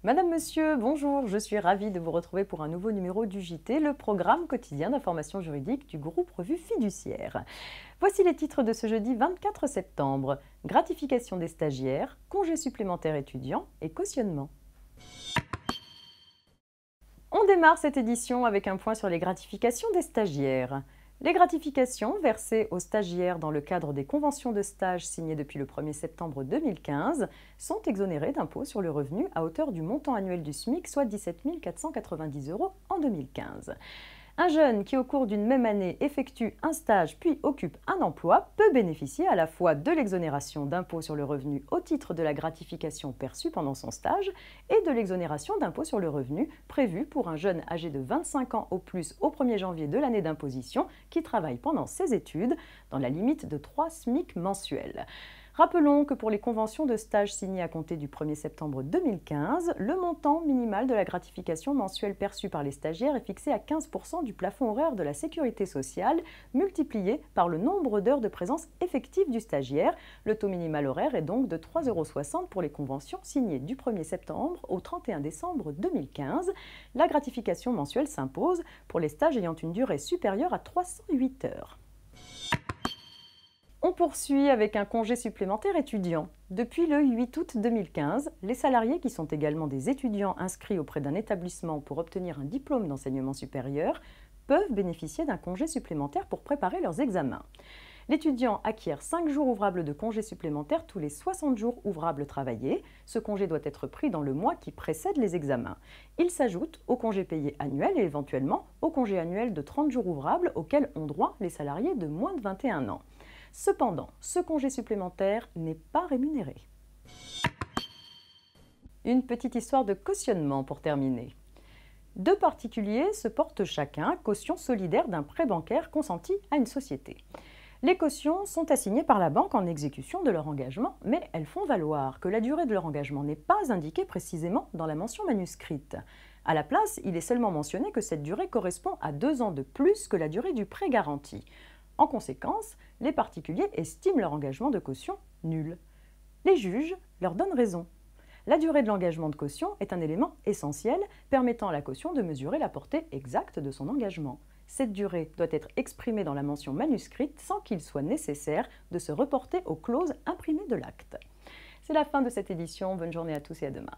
Madame, Monsieur, bonjour, je suis ravie de vous retrouver pour un nouveau numéro du JT, le programme quotidien d'information juridique du groupe Revue Fiduciaire. Voici les titres de ce jeudi 24 septembre. Gratification des stagiaires, congés supplémentaires étudiants et cautionnement. On démarre cette édition avec un point sur les gratifications des stagiaires. Les gratifications versées aux stagiaires dans le cadre des conventions de stage signées depuis le 1er septembre 2015 sont exonérées d'impôt sur le revenu à hauteur du montant annuel du SMIC, soit 17 490 € en 2015. Un jeune qui, au cours d'une même année, effectue un stage puis occupe un emploi peut bénéficier à la fois de l'exonération d'impôt sur le revenu au titre de la gratification perçue pendant son stage et de l'exonération d'impôt sur le revenu prévue pour un jeune âgé de 25 ans au plus au 1er janvier de l'année d'imposition qui travaille pendant ses études dans la limite de 3 SMIC mensuels. Rappelons que pour les conventions de stage signées à compter du 1er septembre 2015, le montant minimal de la gratification mensuelle perçue par les stagiaires est fixé à 15% du plafond horaire de la sécurité sociale, multiplié par le nombre d'heures de présence effective du stagiaire. Le taux minimal horaire est donc de 3,60 € pour les conventions signées du 1er septembre au 31 décembre 2015. La gratification mensuelle s'impose pour les stages ayant une durée supérieure à 308 heures. On poursuit avec un congé supplémentaire étudiant. Depuis le 8 août 2015, les salariés qui sont également des étudiants inscrits auprès d'un établissement pour obtenir un diplôme d'enseignement supérieur peuvent bénéficier d'un congé supplémentaire pour préparer leurs examens. L'étudiant acquiert 5 jours ouvrables de congé supplémentaire tous les 60 jours ouvrables travaillés. Ce congé doit être pris dans le mois qui précède les examens. Il s'ajoute au congé payé annuel et éventuellement au congé annuel de 30 jours ouvrables auxquels ont droit les salariés de moins de 21 ans. Cependant, ce congé supplémentaire n'est pas rémunéré. Une petite histoire de cautionnement pour terminer. Deux particuliers se portent chacun caution solidaire d'un prêt bancaire consenti à une société. Les cautions sont assignées par la banque en exécution de leur engagement, mais elles font valoir que la durée de leur engagement n'est pas indiquée précisément dans la mention manuscrite. À la place, il est seulement mentionné que cette durée correspond à 2 ans de plus que la durée du prêt garanti. En conséquence, les particuliers estiment leur engagement de caution nul. Les juges leur donnent raison. La durée de l'engagement de caution est un élément essentiel permettant à la caution de mesurer la portée exacte de son engagement. Cette durée doit être exprimée dans la mention manuscrite sans qu'il soit nécessaire de se reporter aux clauses imprimées de l'acte. C'est la fin de cette édition. Bonne journée à tous et à demain.